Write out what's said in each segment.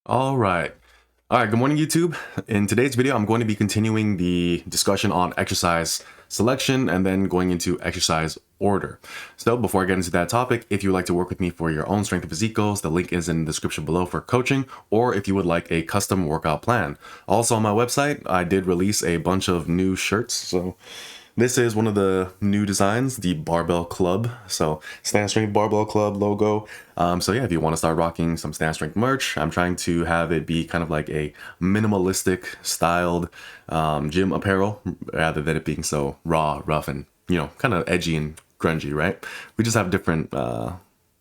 All right. All right. Good morning, YouTube. In today's video, I'm going to be continuing the discussion on exercise selection and then going into exercise order. So before I get into that topic, if you would like to work with me for your own strength and physique goals, the link is in the description below for coaching, or if you would like a custom workout plan. Also on my website, I did release a bunch of new shirts. So this is one of the new designs, the Barbell Club. So Stand Strength Barbell Club logo. So yeah, if you want to start rocking some Stand Strength merch, I'm trying to have it be kind of like a minimalistic styled gym apparel rather than it being so raw, rough, and kind of edgy and grungy, right? We just have different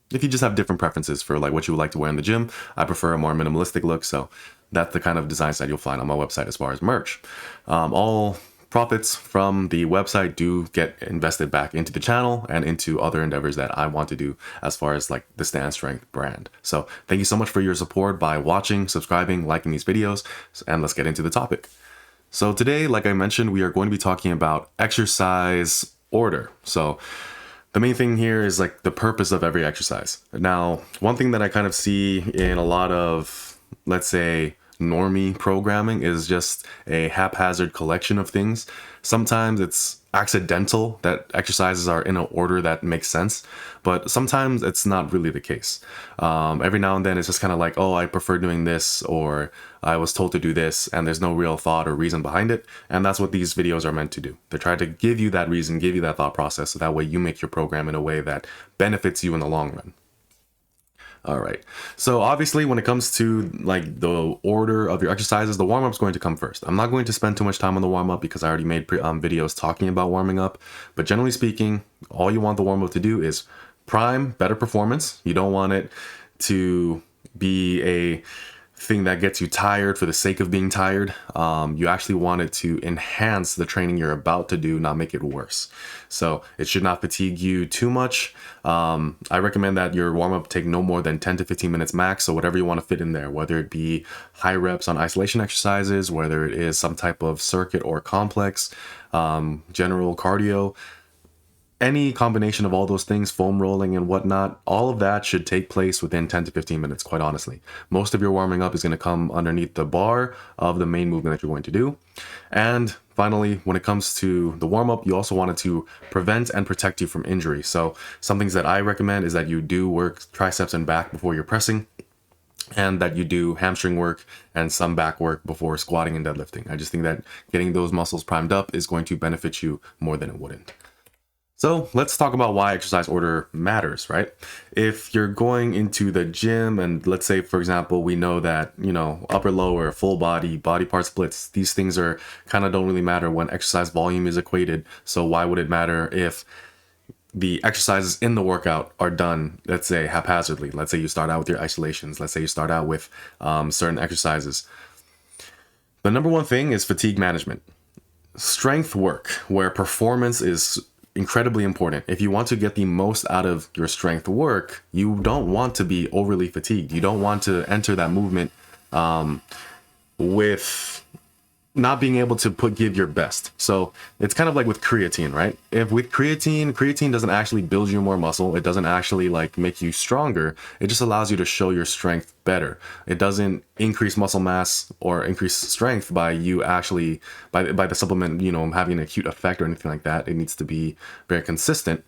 if you just have different preferences for like what you would like to wear in the gym. I prefer a more minimalistic look, so that's the kind of designs that you'll find on my website as far as merch. All profits from the website do get invested back into the channel and into other endeavors that I want to do as far as like the Stand Strength brand. So thank you so much for your support by watching, subscribing, liking these videos, and let's get into the topic. So today, like I mentioned, we are going to be talking about exercise order. So the main thing here is like the purpose of every exercise. Now, one thing that I kind of see in a lot of, let's say, normie programming is just a haphazard collection of things. Sometimes it's accidental that exercises are in an order that makes sense, but sometimes it's not really the case. Every now and then it's just kind of like, oh, I prefer doing this, or I was told to do this, and there's no real thought or reason behind it. And that's what these videos are meant to do. They're trying to give you that reason, give you that thought process, so that way you make your program in a way that benefits you in the long run. All right. So obviously when it comes to like the order of your exercises, the warm-up is going to come first. I'm not going to spend too much time on the warm-up because I already made videos talking about warming up. But generally speaking, all you want the warm-up to do is prime better performance. You don't want it to be a thing that gets you tired for the sake of being tired. You actually want it to enhance the training you're about to do, not make it worse. So it should not fatigue you too much. I recommend that your warm-up take no more than 10 to 15 minutes max. So whatever you want to fit in there, whether it be high reps on isolation exercises, whether it is some type of circuit or complex, general cardio, any combination of all those things, foam rolling and whatnot, all of that should take place within 10 to 15 minutes, quite honestly. Most of your warming up is going to come underneath the bar of the main movement that you're going to do. And finally, when it comes to the warm-up, you also want it to prevent and protect you from injury. So some things that I recommend is that you do work triceps and back before you're pressing, and that you do hamstring work and some back work before squatting and deadlifting. I just think that getting those muscles primed up is going to benefit you more than it wouldn't. So let's talk about why exercise order matters, right? If you're going into the gym and let's say, for example, we know that, upper, lower, full body, body part splits, these things are kind of don't really matter when exercise volume is equated. So why would it matter if the exercises in the workout are done, let's say haphazardly? Let's say you start out with your isolations. Let's say you start out with certain exercises. The number one thing is fatigue management. Strength work, where performance is incredibly important. If you want to get the most out of your strength work, you don't want to be overly fatigued. You don't want to enter that movement with not being able to give your best. So it's kind of like with creatine, right? If with creatine doesn't actually build you more muscle. It doesn't actually like make you stronger. It just allows you to show your strength better. It doesn't increase muscle mass or increase strength by you actually, by the supplement, having an acute effect or anything like that. It needs to be very consistent,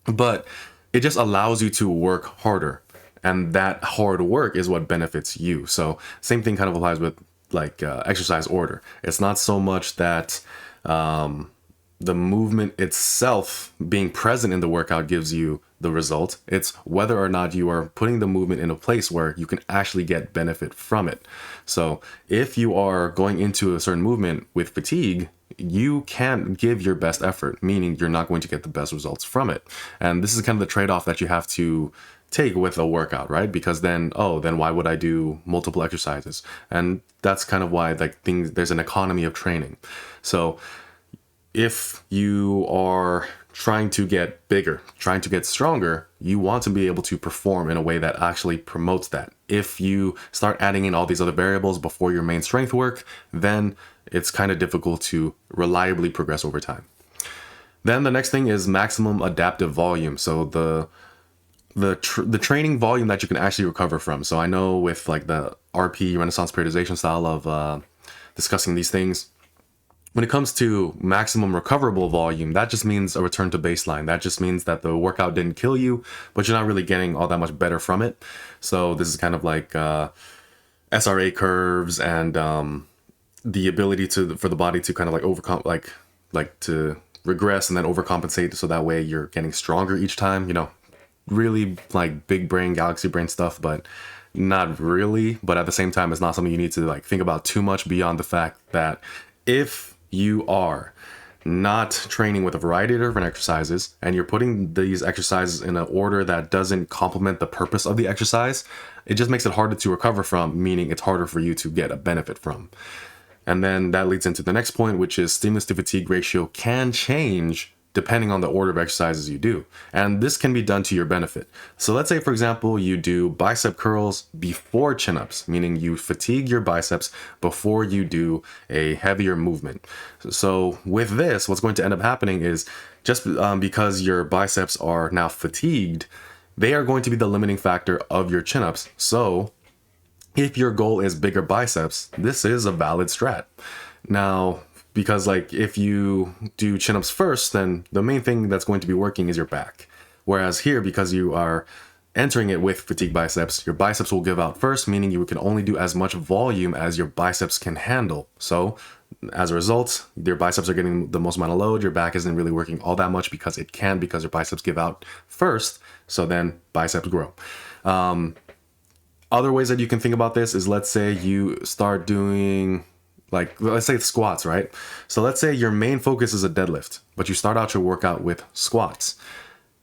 but it just allows you to work harder. And that hard work is what benefits you. So same thing kind of applies with like exercise order. It's not so much that the movement itself being present in the workout gives you the result. It's whether or not you are putting the movement in a place where you can actually get benefit from it. So if you are going into a certain movement with fatigue, you can't give your best effort, meaning you're not going to get the best results from it. And this is kind of the trade-off that you have to take with a workout, right? Because then why would I do multiple exercises? And that's kind of why there's an economy of training. So if you are trying to get bigger, trying to get stronger, you want to be able to perform in a way that actually promotes that. If you start adding in all these other variables before your main strength work, then it's kind of difficult to reliably progress over time. Then the next thing is maximum adaptive volume. So the the training volume that you can actually recover from. So I know with like the RP, Renaissance periodization style of discussing these things, when it comes to maximum recoverable volume, that just means a return to baseline. That just means that the workout didn't kill you, but you're not really getting all that much better from it. So this is kind of like SRA curves and the ability for the body to kind of like overcome, like to regress and then overcompensate, so that way you're getting stronger each time. You know, really like big brain, galaxy brain stuff, but not really. But at the same time, it's not something you need to like think about too much beyond the fact that if you are not training with a variety of different exercises and you're putting these exercises in an order that doesn't complement the purpose of the exercise, it just makes it harder to recover from, meaning it's harder for you to get a benefit from. And then that leads into the next point, which is stimulus to fatigue ratio can change depending on the order of exercises you do. And this can be done to your benefit. So let's say, for example, you do bicep curls before chin-ups, meaning you fatigue your biceps before you do a heavier movement. So with this, what's going to end up happening is just because your biceps are now fatigued, they are going to be the limiting factor of your chin-ups. So if your goal is bigger biceps, this is a valid strat. Now, because like if you do chin-ups first, then the main thing that's going to be working is your back. Whereas here, because you are entering it with fatigue biceps, your biceps will give out first, meaning you can only do as much volume as your biceps can handle. So as a result, your biceps are getting the most amount of load. Your back isn't really working all that much because your biceps give out first. So then biceps grow. Other ways that you can think about this is, let's say you start doing, like, let's say squats, right? So let's say your main focus is a deadlift, but you start out your workout with squats.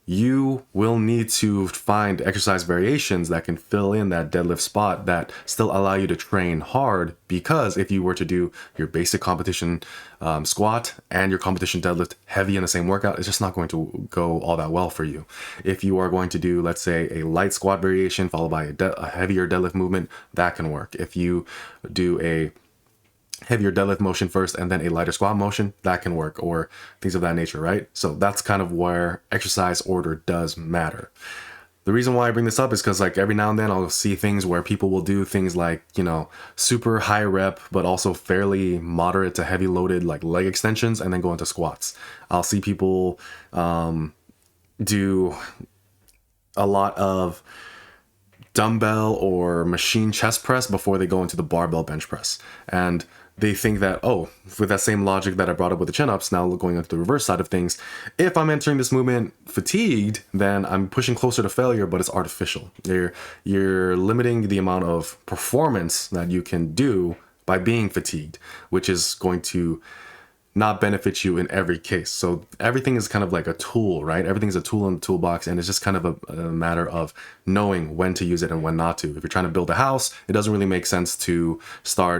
You will need to find exercise variations that can fill in that deadlift spot that still allow you to train hard, because if you were to do your basic competition squat and your competition deadlift heavy in the same workout, it's just not going to go all that well for you. If you are going to do, let's say, a light squat variation followed by a heavier deadlift movement, that can work. If you do a heavier deadlift motion first and then a lighter squat motion, that can work, or things of that nature, right? So that's kind of where exercise order does matter. The reason why I bring this up is because, like, every now and then I'll see things where people will do things like, you know, super high rep but also fairly moderate to heavy loaded like leg extensions and then go into squats. I'll see people do a lot of dumbbell or machine chest press before they go into the barbell bench press. And they think that, oh, with that same logic that I brought up with the chin-ups, now going into the reverse side of things, if I'm entering this movement fatigued, then I'm pushing closer to failure, but it's artificial. You're limiting the amount of performance that you can do by being fatigued, which is going to not benefit you in every case. So everything is kind of like a tool, right? Everything's a tool in the toolbox, and it's just kind of a matter of knowing when to use it and when not to. If you're trying to build a house, it doesn't really make sense to try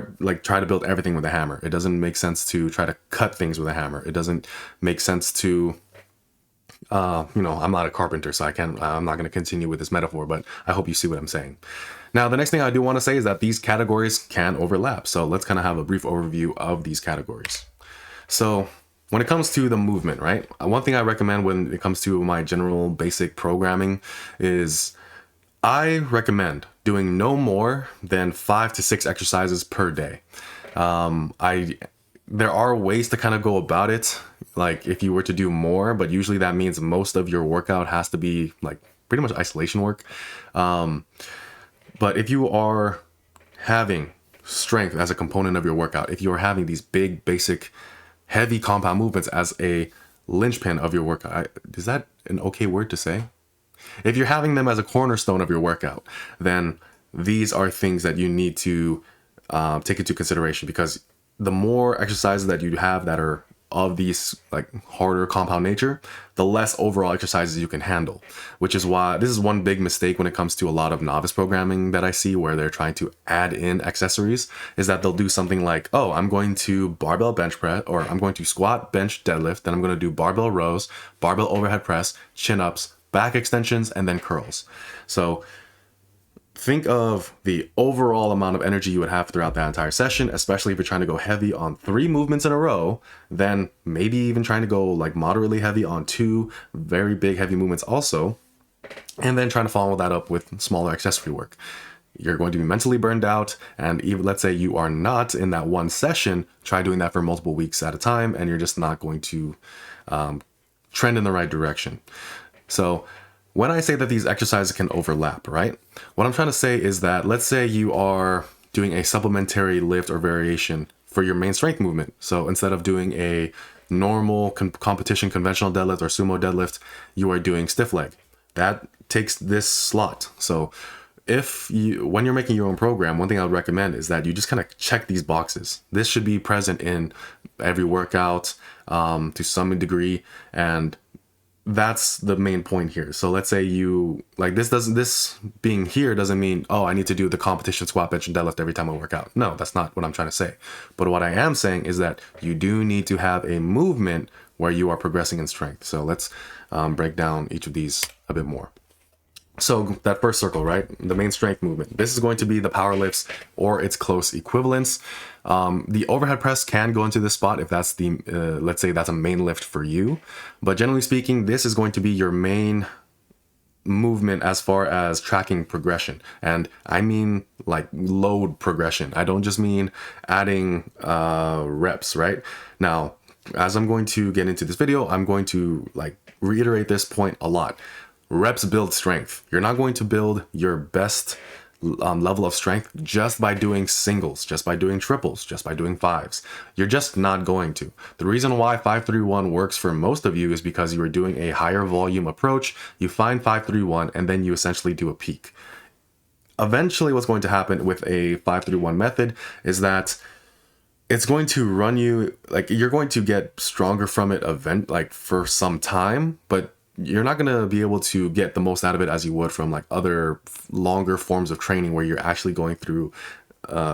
to build everything with a hammer. It doesn't make sense to try to cut things with a hammer. It doesn't make sense to I'm not a carpenter, so I'm not going to continue with this metaphor, but I hope you see what I'm saying. Now, the next thing I do want to say is that these categories can overlap. So let's kind of have a brief overview of these categories. So when it comes to the movement, right? One thing I recommend when it comes to my general basic programming is I recommend doing no more than 5 to 6 exercises per day. There are ways to kind of go about it, like if you were to do more, but usually that means most of your workout has to be like pretty much isolation work. But if you are having strength as a component of your workout, if you are having these big, basic, heavy compound movements as a linchpin of your workout, is that an okay word to say? If you're having them as a cornerstone of your workout, then these are things that you need to take into consideration, because the more exercises that you have that are of these like harder compound nature, the less overall exercises you can handle, which is why this is one big mistake when it comes to a lot of novice programming that I see where they're trying to add in accessories, is that they'll do something like, oh, I'm going to barbell bench press, or I'm going to squat, bench, deadlift, then I'm going to do barbell rows, barbell overhead press, chin ups, back extensions, and then curls. So think of the overall amount of energy you would have throughout that entire session, especially if you're trying to go heavy on 3 movements in a row, then maybe even trying to go like moderately heavy on 2 very big heavy movements also. and then trying to follow that up with smaller accessory work. You're going to be mentally burned out, and even let's say you are not in that one session, try doing that for multiple weeks at a time, and you're just not going to trend in the right direction. So when I say that these exercises can overlap, right? What I'm trying to say is that let's say you are doing a supplementary lift or variation for your main strength movement. So instead of doing a normal competition conventional deadlift or sumo deadlift, you are doing stiff leg. That takes this slot. So when you're making your own program, one thing I would recommend is that you just kind of check these boxes. This should be present in every workout to some degree, and that's the main point here. So let's say you like this being here doesn't mean, oh, I need to do the competition squat, bench, and deadlift every time I work out. No, that's not what I'm trying to say. But what I am saying is that you do need to have a movement where you are progressing in strength. So let's break down each of these a bit more. So that first circle, right? The main strength movement. This is going to be the power lifts or its close equivalents. The overhead press can go into this spot if that's the, let's say that's a main lift for you. But generally speaking, this is going to be your main movement as far as tracking progression. And I mean like load progression. I don't just mean adding reps, right? Now, as I'm going to get into this video, I'm going to like reiterate this point a lot. Reps build strength. You're not going to build your best level of strength just by doing singles, just by doing triples, just by doing fives. You're just not going to. The reason why 5-3-1 works for most of you is because you are doing a higher volume approach. You find 5-3-1 and then you essentially do a peak. Eventually what's going to happen with a 5-3-1 method is that it's going to run you, like you're going to get stronger from it like for some time, but you're not going to be able to get the most out of it as you would from like other longer forms of training where you're actually going through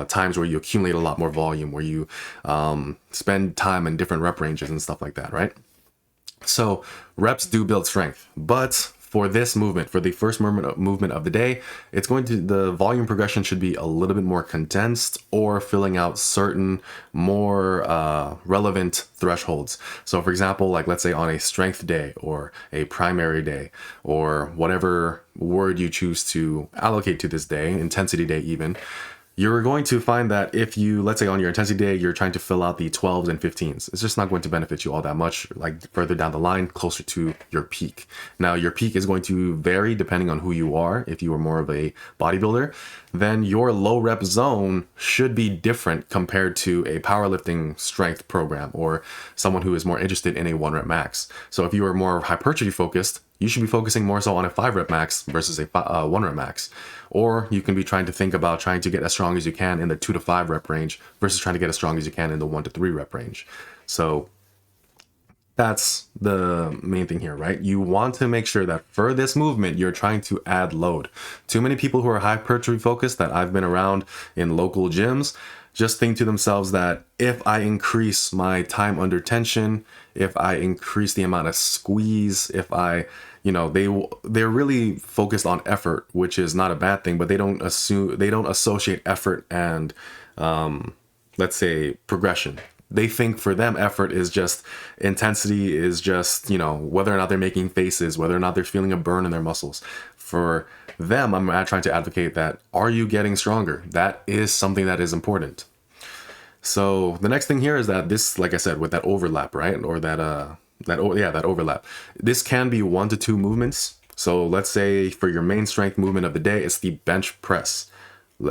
times where you accumulate a lot more volume, where you spend time in different rep ranges and stuff like that, right? So reps do build strength, but for this movement, for the first movement of the day, it's going to, the volume progression should be a little bit more condensed or filling out certain more relevant thresholds. So for example, like let's say on a strength day or a primary day or whatever word you choose to allocate to this day, intensity day even, you're going to find that if you, let's say on your intensity day, you're trying to fill out the 12s and 15s, it's just not going to benefit you all that much, like further down the line, closer to your peak. Now, your peak is going to vary depending on who you are. If you are more of a bodybuilder, then your low rep zone should be different compared to a powerlifting strength program or someone who is more interested in a 1 rep max. So if you are more hypertrophy focused, you should be focusing more so on a 5 rep max versus a 1 rep max. Or you can be trying to think about trying to get as strong as you can in the 2 to 5 rep range versus trying to get as strong as you can in the 1 to 3 rep range. So that's the main thing here, right? You want to make sure that for this movement, you're trying to add load. Too many people who are hypertrophy focused that I've been around in local gyms just think to themselves that if I increase my time under tension, if I increase the amount of squeeze, if I, you know, they're really focused on effort, which is not a bad thing, but they don't associate effort and let's say progression. They think for them effort is just intensity, is just, you know, whether or not they're making faces, whether or not they're feeling a burn in their muscles. For them, I'm trying to advocate that, are you getting stronger? That is something that is important. So the next thing here is that this, like I said, with that overlap, right? Or that overlap. This can be 1 to 2 movements. So let's say for your main strength movement of the day, it's the bench press.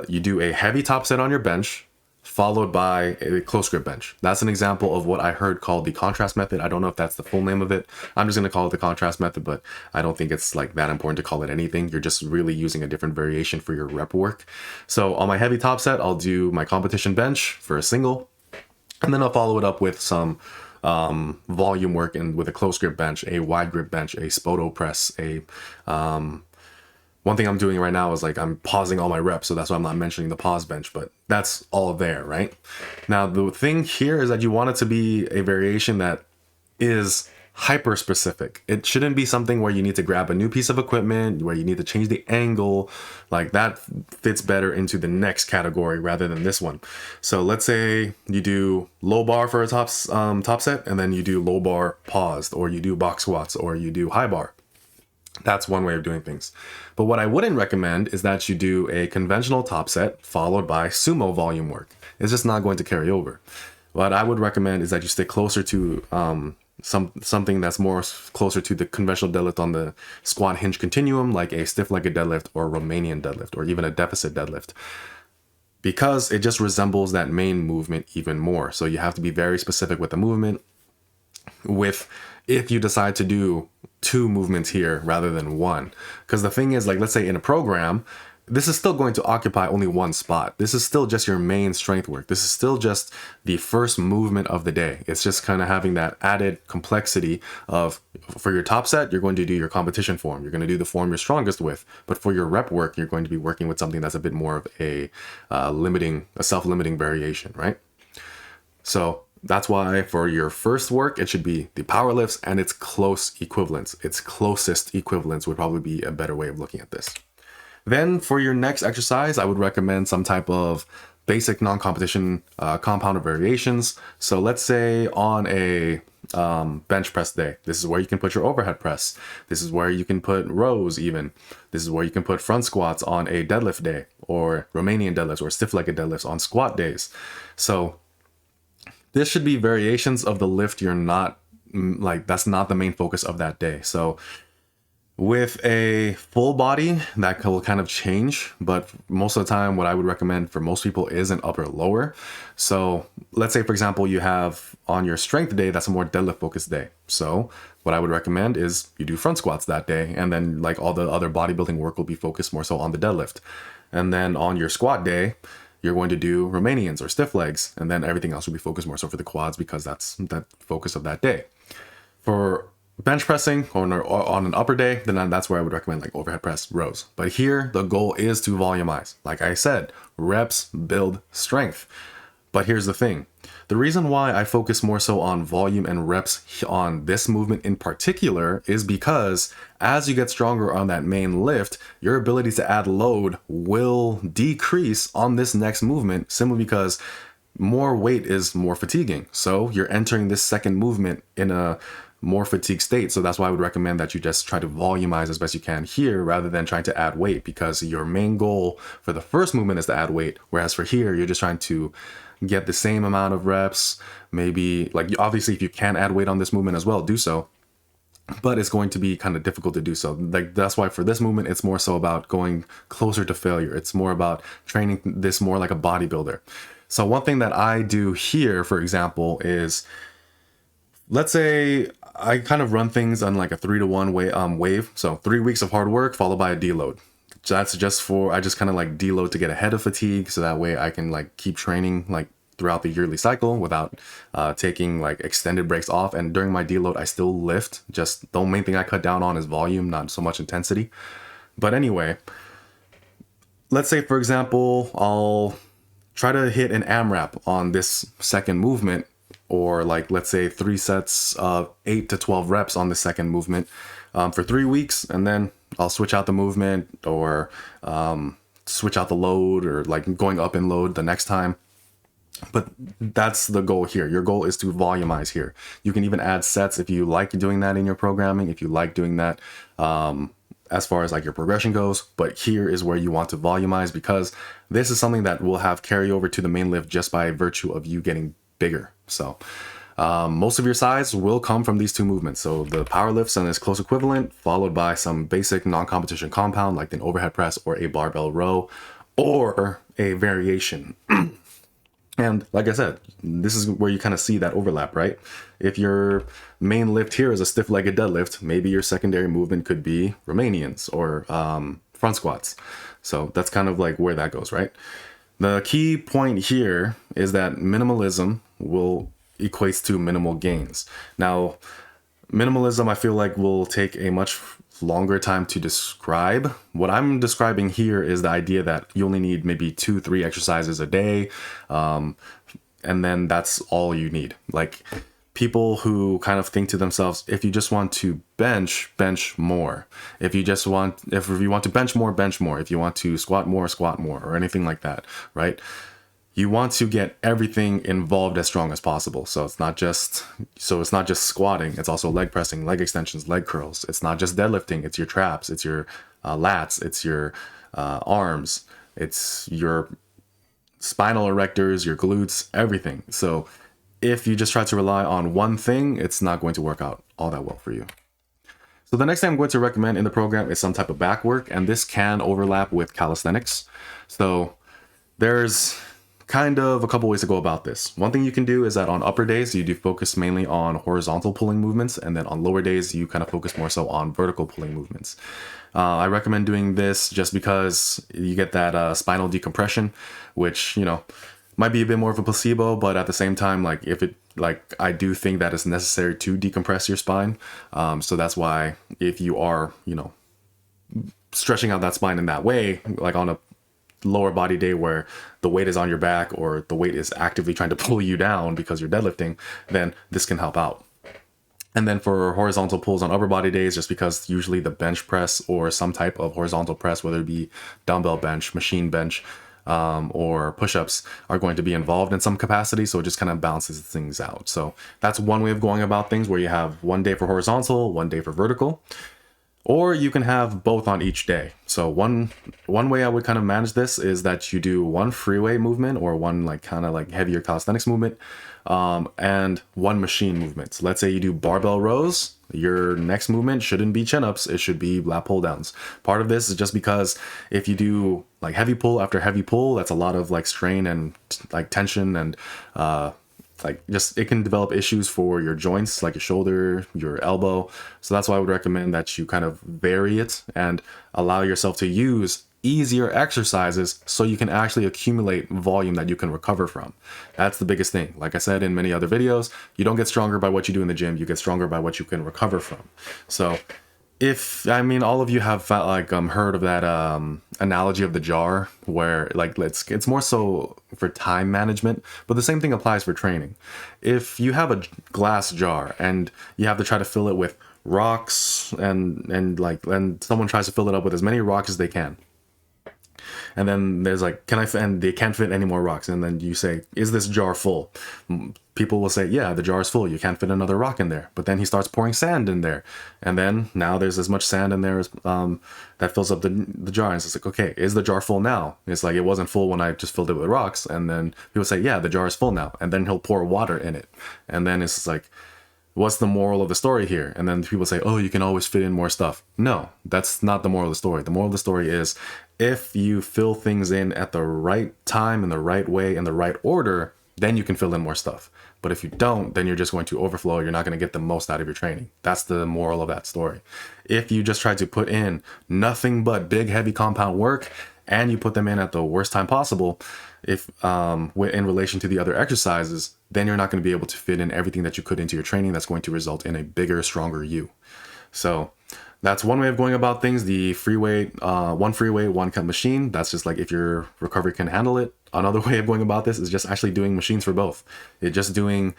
You do a heavy top set on your bench, followed by a close grip bench. That's an example of what I heard called the contrast method. I don't know if that's the full name of it. I'm just going to call it the contrast method, but I don't think it's like that important to call it anything. You're just really using a different variation for your rep work. So on my heavy top set, I'll do my competition bench for a single, and then I'll follow it up with some volume work and with a close grip bench, a wide grip bench, a Spoto press, one thing I'm doing right now is like I'm pausing all my reps, so that's why I'm not mentioning the pause bench, but that's all there, right? Now, the thing here is that you want it to be a variation that is hyper specific. It shouldn't be something where you need to grab a new piece of equipment, where you need to change the angle. Like that fits better into the next category rather than this one. So let's say you do low bar for a top set, and then you do low bar paused, or you do box squats, or you do high bar. That's one way of doing things. But what I wouldn't recommend is that you do a conventional top set followed by sumo volume work. It's just not going to carry over. What I would recommend is that you stick closer to something that's more closer to the conventional deadlift on the squat hinge continuum, like a stiff-legged deadlift or Romanian deadlift or even a deficit deadlift, because it just resembles that main movement even more. So you have to be very specific with the movement. If you decide to do two movements here rather than one, because the thing is, like, let's say in a program, this is still going to occupy only one spot. This is still just your main strength work. This is still just the first movement of the day. It's just kind of having that added complexity of, for your top set, you're going to do your competition form. You're going to do the form you're strongest with. But for your rep work, you're going to be working with something that's a bit more of a self-limiting variation, right? So that's why for your first work, it should be the power lifts and its close equivalents. Its closest equivalents would probably be a better way of looking at this. Then for your next exercise, I would recommend some type of basic non-competition compounded variations. So let's say on a bench press day, this is where you can put your overhead press. This is where you can put rows even. This is where you can put front squats on a deadlift day, or Romanian deadlifts or stiff-legged deadlifts on squat days. So this should be variations of the lift you're not, like, that's not the main focus of that day. So with a full body, that will kind of change, but most of the time what I would recommend for most people is an upper lower. So let's say, for example, you have on your strength day, that's a more deadlift focused day. So what I would recommend is you do front squats that day, and then like all the other bodybuilding work will be focused more so on the deadlift. And then on your squat day, you're going to do Romanians or stiff legs, and then everything else will be focused more so for the quads, because that's that focus of that day. For bench pressing on an upper day, then that's where I would recommend like overhead press, rows. But here the goal is to volumize. Like I said, reps build strength. But here's the thing. The reason why I focus more so on volume and reps on this movement in particular is because as you get stronger on that main lift, your ability to add load will decrease on this next movement, simply because more weight is more fatiguing. So you're entering this second movement in a more fatigued state. So that's why I would recommend that you just try to volumize as best you can here rather than trying to add weight, because your main goal for the first movement is to add weight. Whereas for here, you're just trying to get the same amount of reps. Maybe, like, obviously if you can add weight on this movement as well, do so. But it's going to be kind of difficult to do so. Like, that's why for this movement, it's more so about going closer to failure. It's more about training this more like a bodybuilder. So one thing that I do here, for example, is, let's say I kind of run things on like a 3-to-1 wave. So 3 weeks of hard work followed by a deload. So that's just I just kind of like deload to get ahead of fatigue. So that way I can like keep training like throughout the yearly cycle without taking like extended breaks off. And during my deload, I still lift. Just the main thing I cut down on is volume, not so much intensity. But anyway, let's say, for example, I'll try to hit an AMRAP on this second movement, or like, let's say 3 sets of 8 to 12 reps on the second movement for 3 weeks. And then I'll switch out the movement, or switch out the load, or like going up in load the next time. But that's the goal here. Your goal is to volumize here. You can even add sets if you like doing that in your programming, if you like doing that as far as like your progression goes. But here is where you want to volumize, because this is something that will have carryover to the main lift just by virtue of you getting bigger. So most of your size will come from these two movements. So the power lifts and its close equivalent, followed by some basic non-competition compound like an overhead press or a barbell row, or a variation. And like I said, this is where you kind of see that overlap, right? If your main lift here is a stiff-legged deadlift, maybe your secondary movement could be Romanians or front squats. So that's kind of like where that goes, right? The key point here is that minimalism will equates to minimal gains. Now, minimalism, I feel like, will take a much longer time to describe. What I'm describing here is the idea that you only need maybe 2-3 exercises a day, and then that's all you need. Like, people who kind of think to themselves, if you just want to bench more. If you want to bench more. If you want to squat more, or anything like that, right? you want to get everything involved as strong as possible. So it's not just squatting. It's also leg pressing, leg extensions, leg curls. It's not just deadlifting. It's your traps. It's your lats. It's your arms. It's your spinal erectors, your glutes, everything. So if you just try to rely on one thing, it's not going to work out all that well for you. So the next thing I'm going to recommend in the program is some type of back work, and this can overlap with calisthenics. So there's kind of a couple ways to go about this. One thing you can do is that on upper days, you do focus mainly on horizontal pulling movements, and then on lower days, you kind of focus more so on vertical pulling movements. I recommend doing this just because you get that spinal decompression, which, you know, might be a bit more of a placebo, but at the same time, I do think that it's necessary to decompress your spine. So that's why if you are, you know, stretching out that spine in that way, like on a lower body day where the weight is on your back or the weight is actively trying to pull you down because you're deadlifting, then this can help out. And then for horizontal pulls on upper body days, just because usually the bench press or some type of horizontal press, whether it be dumbbell bench, machine bench, or push-ups, are going to be involved in some capacity. So it just kind of balances things out. So that's one way of going about things, where you have one day for horizontal, one day for vertical. Or you can have both on each day. So one way I would kind of manage this is that you do one free weight movement or one kind of heavier calisthenics movement, and one machine movement. So let's say you do barbell rows. Your next movement shouldn't be chin-ups. It should be lat pull downs. Part of this is just because if you do heavy pull after heavy pull, that's a lot of strain and tension, and it can develop issues for your joints, like your shoulder, your elbow. So that's why I would recommend that you kind of vary it and allow yourself to use easier exercises so you can actually accumulate volume that you can recover from. That's the biggest thing. Like I said in many other videos, you don't get stronger by what you do in the gym, you get stronger by what you can recover from. So all of you have heard of that analogy of the jar, where it's more so for time management, but the same thing applies for training. If you have a glass jar and you have to try to fill it with rocks, and someone tries to fill it up with as many rocks as they can, and then there's and they can't fit any more rocks, and then you say, is this jar full? People will say, yeah, the jar is full, you can't fit another rock in there. But then he starts pouring sand in there, and then now there's as much sand in there as that fills up the jar. And it's okay, is the jar full now? It's it wasn't full when I just filled it with rocks. And then people say, yeah, the jar is full now, and then he'll pour water in it, and then it's what's the moral of the story here? And then people say, oh, you can always fit in more stuff. No, that's not the moral of the story. The moral of the story is, if you fill things in at the right time, in the right way, in the right order, then you can fill in more stuff. But if you don't, then you're just going to overflow. You're not going to get the most out of your training. That's the moral of that story. If you just try to put in nothing but big, heavy compound work, and you put them in at the worst time possible, if in relation to the other exercises, then you're not going to be able to fit in everything that you could into your training. That's going to result in a bigger, stronger you. So that's one way of going about things. The free weight, one free weight, one cut machine. That's just if your recovery can handle it. Another way of going about this is just actually doing machines for both. It's just doing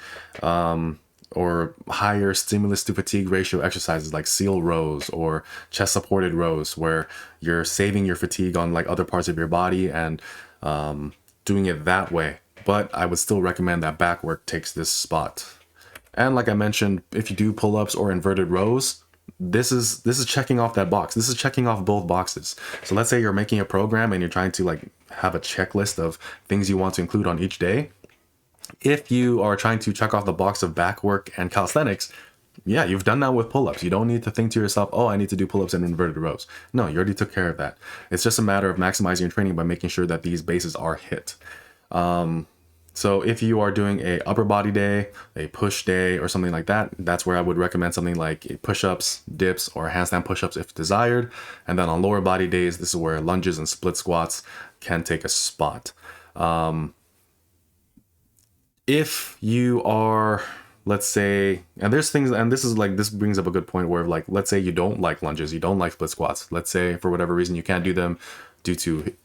or higher stimulus to fatigue ratio exercises like seal rows or chest supported rows, where you're saving your fatigue on other parts of your body and doing it that way. But I would still recommend that back work takes this spot. And like I mentioned, if you do pull-ups or inverted rows, this is checking off that box. This is checking off both boxes. So let's say you're making a program and you're trying to have a checklist of things you want to include on each day. If you are trying to check off the box of back work and calisthenics, yeah, you've done that with pull-ups. You don't need to think to yourself, oh, I need to do pull-ups and inverted rows. No, you already took care of that. It's just a matter of maximizing your training by making sure that these bases are hit. So if you are doing a upper body day, a push day, or something like that, that's where I would recommend something like push-ups, dips, or handstand push-ups if desired. And then on lower body days, this is where lunges and split squats can take a spot. If you are, let's say, and there's things, and this brings up a good point where let's say you don't like lunges, you don't like split squats. Let's say for whatever reason you can't do them due to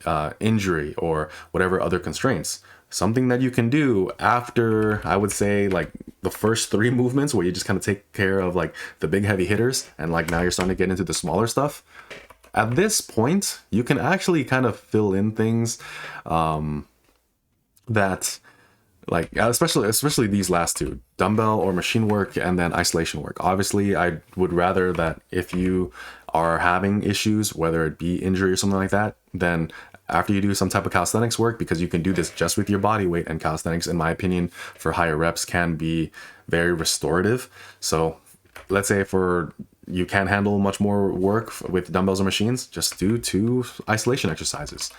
injury or whatever other constraints. Something that you can do after, I would say, the first 3 movements, where you just kind of take care of the big heavy hitters, and now you're starting to get into the smaller stuff. At this point, you can actually kind of fill in things that, like, especially these last two, dumbbell or machine work and then isolation work. Obviously, I would rather that if you are having issues, whether it be injury or something like that, then after you do some type of calisthenics work, because you can do this just with your body weight, and calisthenics, in my opinion, for higher reps can be very restorative. So let's say for you can't handle much more work with dumbbells or machines, just do 2 isolation exercises.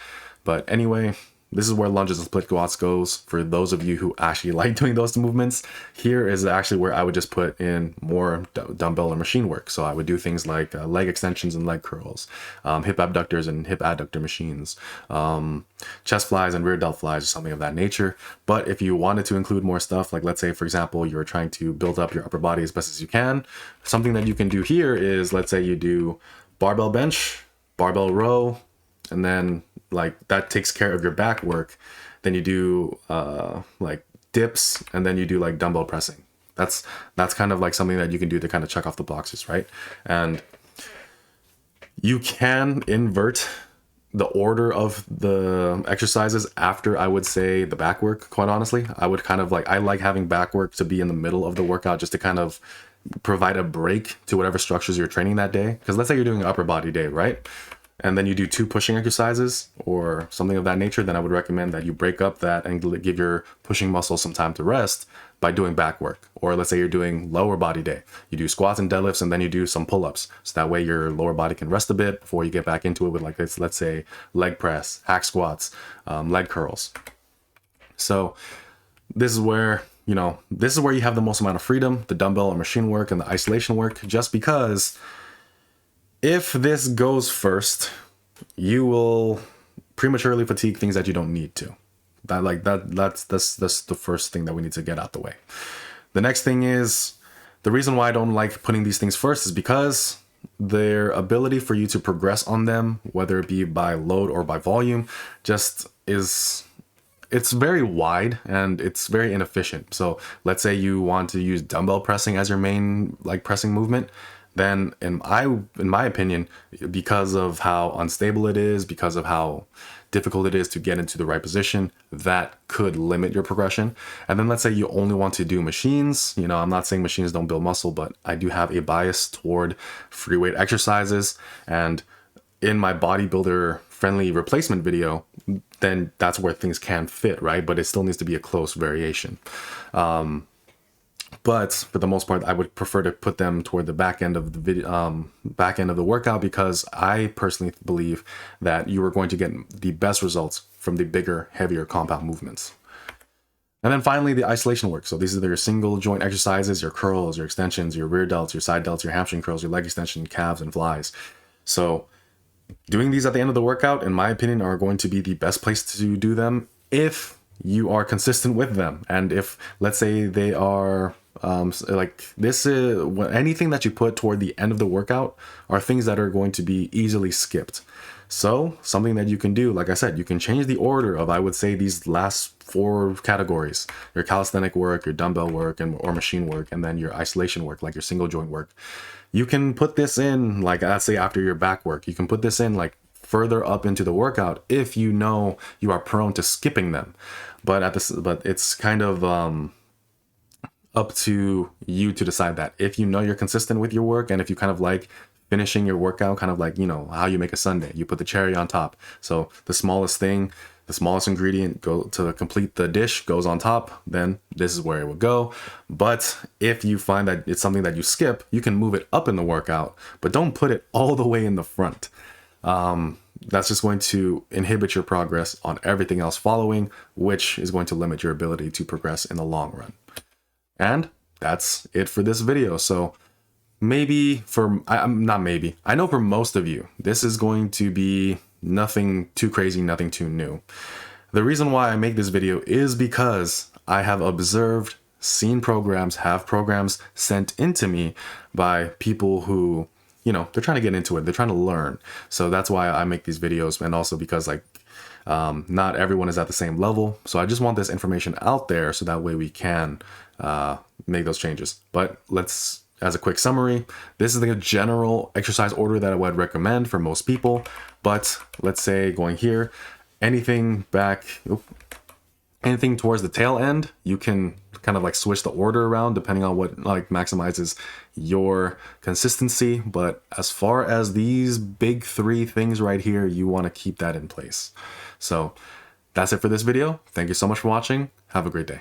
But anyway, this is where lunges and split squats goes. For those of you who actually like doing those movements, here is actually where I would just put in more dumbbell or machine work. So I would do things like leg extensions and leg curls, hip abductors and hip adductor machines, chest flies and rear delt flies, or something of that nature. But if you wanted to include more stuff, like let's say, for example, you're trying to build up your upper body as best as you can, something that you can do here is, let's say you do barbell bench, barbell row, and then like that takes care of your back work. Then you do like dips, and then you do like dumbbell pressing. That's kind of like something that you can do to kind of check off the boxes, right? And you can invert the order of the exercises after, I would say, the back work. Quite honestly, I would kind of like, I like having back work to be in the middle of the workout, just to kind of provide a break to whatever structures you're training that day. Because let's say you're doing an upper body day, right? And then you do 2 pushing exercises or something of that nature, then I would recommend that you break up that and give your pushing muscles some time to rest by doing back work. Or let's say you're doing lower body day. You do squats and deadlifts, and then you do some pull-ups. So that way your lower body can rest a bit before you get back into it with, like, let's say leg press, hack squats, leg curls. So this is where, you have the most amount of freedom, the dumbbell or machine work and the isolation work, just because if this goes first, you will prematurely fatigue things that you don't need to. That's the first thing that we need to get out the way. The next thing is, the reason why I don't like putting these things first is because their ability for you to progress on them, whether it be by load or by volume, just is, it's very wide and it's very inefficient. So let's say you want to use dumbbell pressing as your main like pressing movement, then in my opinion, because of how unstable it is, because of how difficult it is to get into the right position, that could limit your progression. And then let's say you only want to do machines. I'm not saying machines don't build muscle, but I do have a bias toward free weight exercises. And in my bodybuilder friendly replacement video, then that's where things can fit, right? But it still needs to be a close variation. But for the most part, I would prefer to put them toward the back end of the video, back end of the workout, because I personally believe that you are going to get the best results from the bigger, heavier compound movements. And then finally, the isolation work. So these are your single joint exercises, your curls, your extensions, your rear delts, your side delts, your hamstring curls, your leg extension, calves, and flies. So doing these at the end of the workout, in my opinion, are going to be the best place to do them if you are consistent with them. And if, let's say, they are like this is anything that you put toward the end of the workout are things that are going to be easily skipped. So something that you can do, like I said, you can change the order of, I would say, these last 4 categories: your calisthenic work, your dumbbell work, or machine work, and then your isolation work, like your single joint work. You can put this in, like, let's say after your back work, you can put this in like further up into the workout if you know you are prone to skipping them. But it's kind of up to you to decide that. If you know you're consistent with your work, and if you kind of like finishing your workout, kind of like, how you make a sundae, you put the cherry on top. So the smallest thing, the smallest ingredient go to complete the dish goes on top, then this is where it would go. But if you find that it's something that you skip, you can move it up in the workout, but don't put it all the way in the front. That's just going to inhibit your progress on everything else following, which is going to limit your ability to progress in the long run. And that's it for this video. So maybe I know for most of you, this is going to be nothing too crazy, nothing too new. The reason why I make this video is because I have observed, have programs sent into me by people who, they're trying to get into it. They're trying to learn. So that's why I make these videos. And also because not everyone is at the same level. So I just want this information out there so that way we can make those changes. But as a quick summary, this is the general exercise order that I would recommend for most people. But let's say going here, anything back Anything towards the tail end, you can kind of like switch the order around depending on what like maximizes your consistency. But as far as these big three things right here, you want to keep that in place. So that's it for this video. Thank you so much for watching. Have a great day.